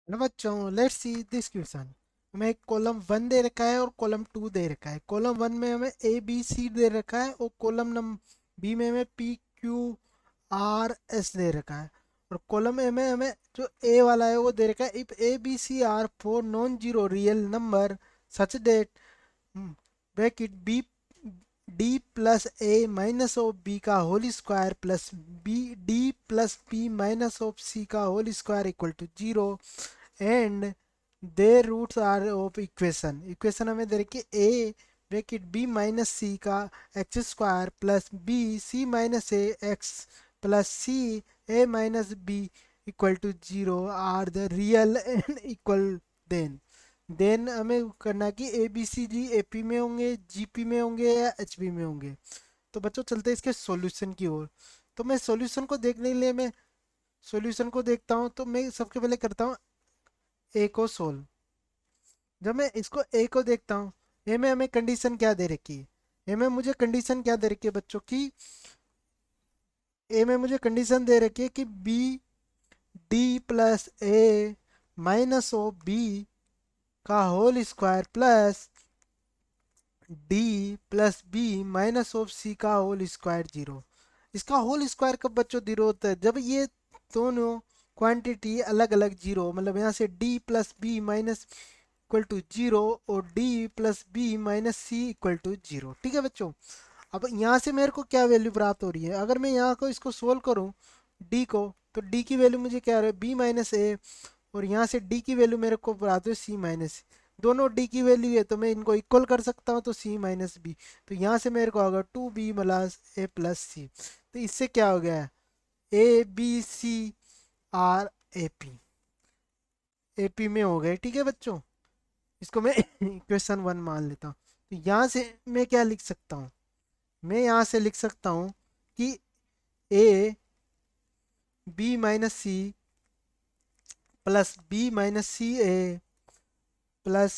Hello बच्चों, let's see this question. हमें एक कॉलम 1 दे रखा है और कॉलम 2 दे रखा है। कॉलम 1 में हमें ए बी सी दे रखा है और कॉलम नंबर बी में हमें पी क्यू आर एस दे रखा है। और कॉलम ए में हमें जो ए वाला है वो दे रखा है, if a b c are four non zero real number such that bracket b d plus a minus of b का whole square plus b d plus b minus of c का whole square equal to zero and their roots are of equation. Equation हमें दे रखी है a bracket b minus c का x square plus b c minus a x plus c a minus B equal to zero are the real and equal. Then then हमें करना कि a b C ji A P में होंगे, G P में होंगे या H P में होंगे। तो बच्चों चलते हैं इसके सॉल्यूशन की ओर। तो मैं सॉल्यूशन को देखने के लिए मैं सॉल्यूशन को देखता हूँ। तो मैं सबसे पहले करता हूँ ए को सोल्व। जब मैं इसको ए को देखता हूँ, ए में हमें कंडीशन क्या दे रखी है? ए में मुझे कंडीशन क्या दे रखी है बच्चों की? ए में मुझे कंडीशन दे रखी है कि b d plus a minus o b का whole square plus d plus b minus of c का होल स्क्वायर जीरो। इसका होल स्क्वायर कब बच्चों जीरो होता है? जब ये दोनों क्वांटिटी अलग अलग जीरो, मतलब यहाँ से d plus b minus equal to zero और d plus b minus c equal to zero. ठीक है बच्चों, अब यहाँ से मेरे को क्या वैल्यू प्राप्त हो रही है? अगर मैं यहाँ को इसको सोल्व करूँ डी को, तो डी की वैल्यू मुझे क्या आ रहा है? बी माइनस ए। और यहाँ से डी की वैल्यू मेरे को प्राप्त हो सी माइनस। दोनों डी की वैल्यू है तो मैं इनको इक्वल कर सकता हूँ, तो सी माइनस बी। तो यहाँ से मेरे को होगा two b plus a plus c. तो इससे क्या हो गया? A b c are A P, A P में हो गए। ठीक है बच्चों, इसको मैं इक्वेशन 1 मान लेता हूँ। तो यहाँ से मैं क्या लिख सकता हूँ? मैं यहाँ से लिख सकता हूँ कि a b minus c plus b minus c a plus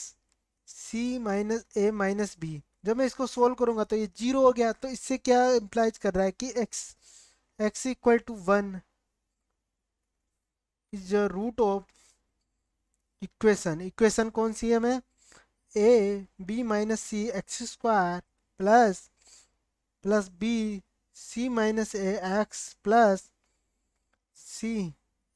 c minus a minus b. जब मैं इसको सोल्व करूंगा तो ये जीरो हो गया। तो इससे क्या इंप्लाइज कर रहा है कि x x equal to one is the root of equation. Equation कौन सी है? हमें a b minus c x square plus plus b c minus a x plus c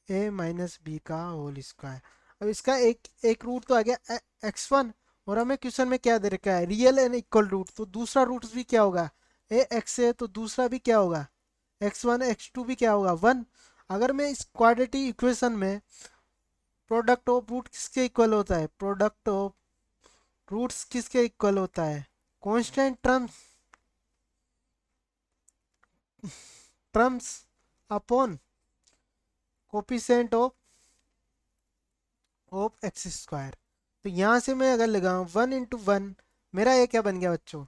a minus b का होल स्क्वायर। अब इसका एक एक root तो आ गया एक्स वन। और हमें क्वेश्चन में क्या दे रखा है? Real and equal root. तो दूसरा रूट भी क्या होगा? ए एक्स है तो दूसरा भी क्या होगा? एक्स वन एक्स टू भी क्या होगा? वन। अगर मैं इस क्वाड्रेटिक इक्वेशन में प्रोडक्ट ऑफ रूट किसके इक्वल होता है? प्रोडक्ट ऑफ रूट्स किसके इक्वल होता है? Constant terms terms upon coefficient of x square. तो यहाँ से मैं अगर लगाऊँ वन इंटू वन, मेरा ये क्या बन गया बच्चों?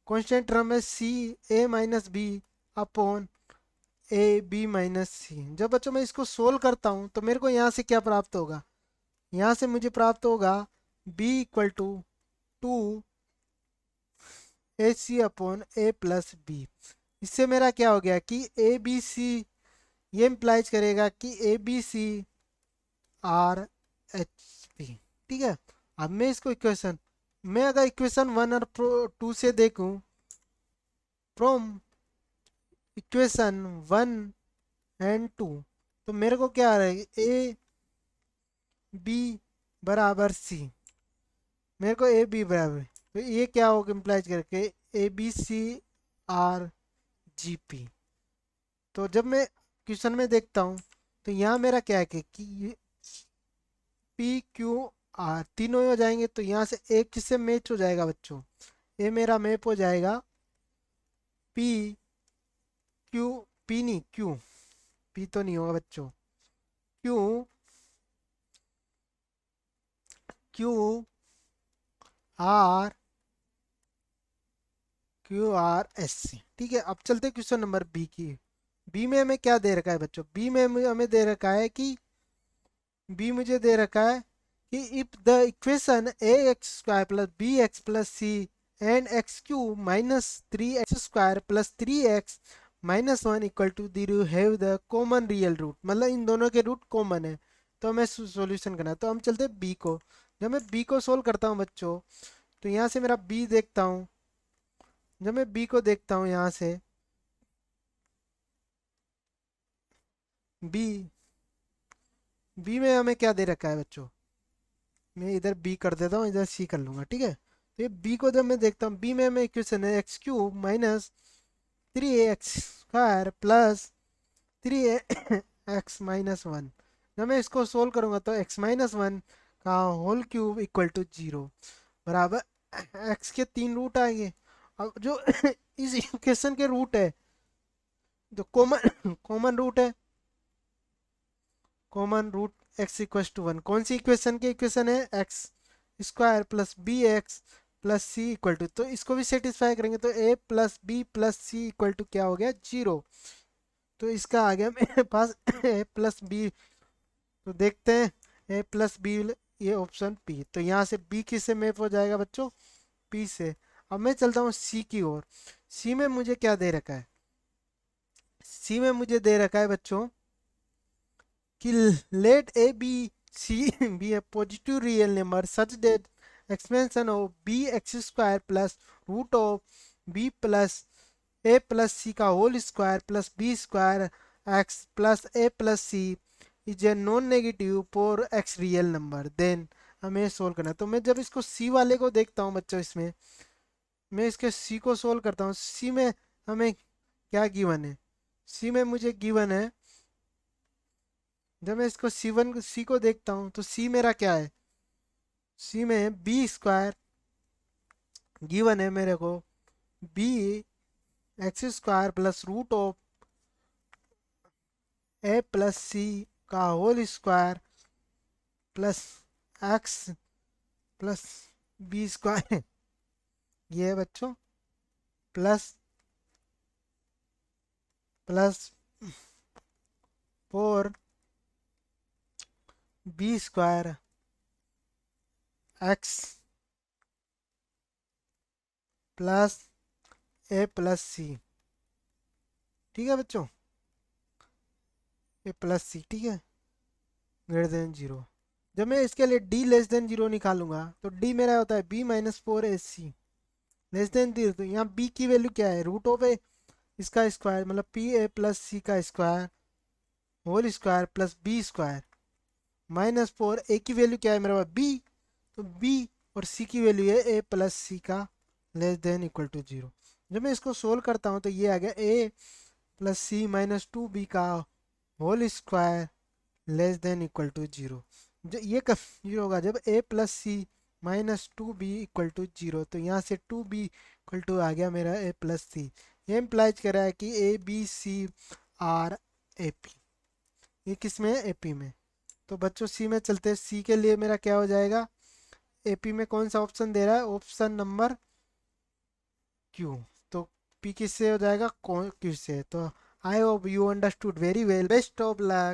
कांस्टेंट टर्म है c a minus b upon a b minus c. जब बच्चों मैं इसको सोल्व करता हूँ तो मेरे को यहाँ से क्या प्राप्त होगा? यहाँ से मुझे प्राप्त होगा b equal to two a c upon a plus b. इससे मेरा क्या हो गया कि ए बी सी, ये इम्प्लाइज करेगा कि a b c are H P. ठीक है, अब मैं इसको इक्वेशन, मैं अगर इक्वेशन 1 और 2 से देखूं, फ्रॉम इक्वेशन 1 एंड 2, तो मेरे को क्या आ रहा है? ए बी बराबर सी। मेरे को ए बी बराबर, तो ये क्या होगा इम्प्लाइज करके? A b c are G P. तो जब मैं क्वेश्चन में देखता हूँ तो यहाँ मेरा क्या है कि पी क्यू आर तीनों हो जाएंगे। तो यहाँ से एक किससे मैच हो जाएगा बच्चों? ये मेरा मैप हो जाएगा पी क्यू, पी नहीं क्यू, पी तो नहीं होगा बच्चों, q q r q r s c. ठीक है, अब चलते क्वेश्चन नंबर बी की। बी में हमें क्या दे रखा है बच्चों? बी में हमें दे रखा है कि बी मुझे दे रखा है कि if the equation a x square plus b x plus c and x cube minus three x square plus three x minus one equal to zero have the common real root, मतलब इन दोनों के root common है। तो हमें solution करना है। तो हम चलते हैं बी को। जब मैं बी को सोल्व करता हूँ बच्चों, तो यहाँ से मेरा बी देखता हूँ। जब मैं बी को देखता हूँ यहाँ से, बी बी में हमें क्या दे रखा है बच्चों, मैं इधर बी कर देता हूँ, इधर सी कर लूँगा, ठीक है। तो ये बी को जब मैं देखता हूँ, बी में हमें इक्वेशन है x cube minus 3x² plus 3x-1। जब मैं इसको सोल्व करूँगा तो x-1 का होल क्यूब इक्वल टू 0 बराबर x के 3 रूट आएंगे। अब जो इस इक्वेशन के रूट है, जो कॉमन कॉमन रूट है, common root x equal to 1, कौन सी इक्वेशन की इक्वेशन है, x² plus b x plus c equal to, तो इसको भी सेटिस्फाई करेंगे तो a plus b plus c equal to क्या हो गया, 0। तो इसका आ गया मेरे पास a प्लस बी। तो देखते हैं a प्लस बी, ये ऑप्शन पी। तो यहाँ से b किससे मैप हो जाएगा बच्चों, p से। अब मैं चलता हूँ c की ओर। c में मुझे क्या दे रखा है, c में मुझे दे रखा है बच्चों कि let a b c be a positive real number such that expansion of b x square plus root of b plus a plus c का whole square plus b square x plus a plus c is a non negative for x real number, then हमें solve करना है। तो मैं जब इसको c वाले को देखता हूँ बच्चों, इसमें मैं इसके c को सोल्व करता हूँ। c में हमें क्या गिवन है, c में मुझे गिवन है, जब मैं इसको c को देखता हूँ तो c मेरा क्या है, c में बी स्क्वायर गिवन है मेरे को, b x square plus root of a plus c का whole square plus x plus b square ये है बच्चों, plus plus 4 b square x plus a plus c, ठीक है बच्चों, ए प्लस सी, ठीक है, ग्रेटर देन 0। जब मैं इसके लिए d लेस देन 0 निकालूंगा तो d मेरा होता है b minus 4ac less than 0। तो यहाँ b की वैल्यू क्या है, रूट ऑफ ए इसका स्क्वायर मतलब पी ए प्लस सी का square whole square plus b square minus 4। A की वैल्यू क्या है मेरे पास b, तो b और c की वैल्यू है a प्लस सी का लेस देन इक्वल टू 0। जब मैं इसको सोल्व करता हूँ तो ये आ गया a plus c minus 2b का whole square less than equal to 0। जो ये कब 0 होगा, जब a plus c minus 2b equal to 0। तो यहाँ से 2b इक्वल टू आ गया मेरा a प्लस सी। ये इम्प्लाइज कर रहा है कि a b c are A P, ये किस में है, ए पी में। तो बच्चों सी में चलते हैं। सी के लिए मेरा क्या हो जाएगा, ए पी में कौन सा ऑप्शन दे रहा है, ऑप्शन नंबर क्यू। तो पी किससे हो जाएगा, क्यू से। तो I hope you understood very well, best of luck.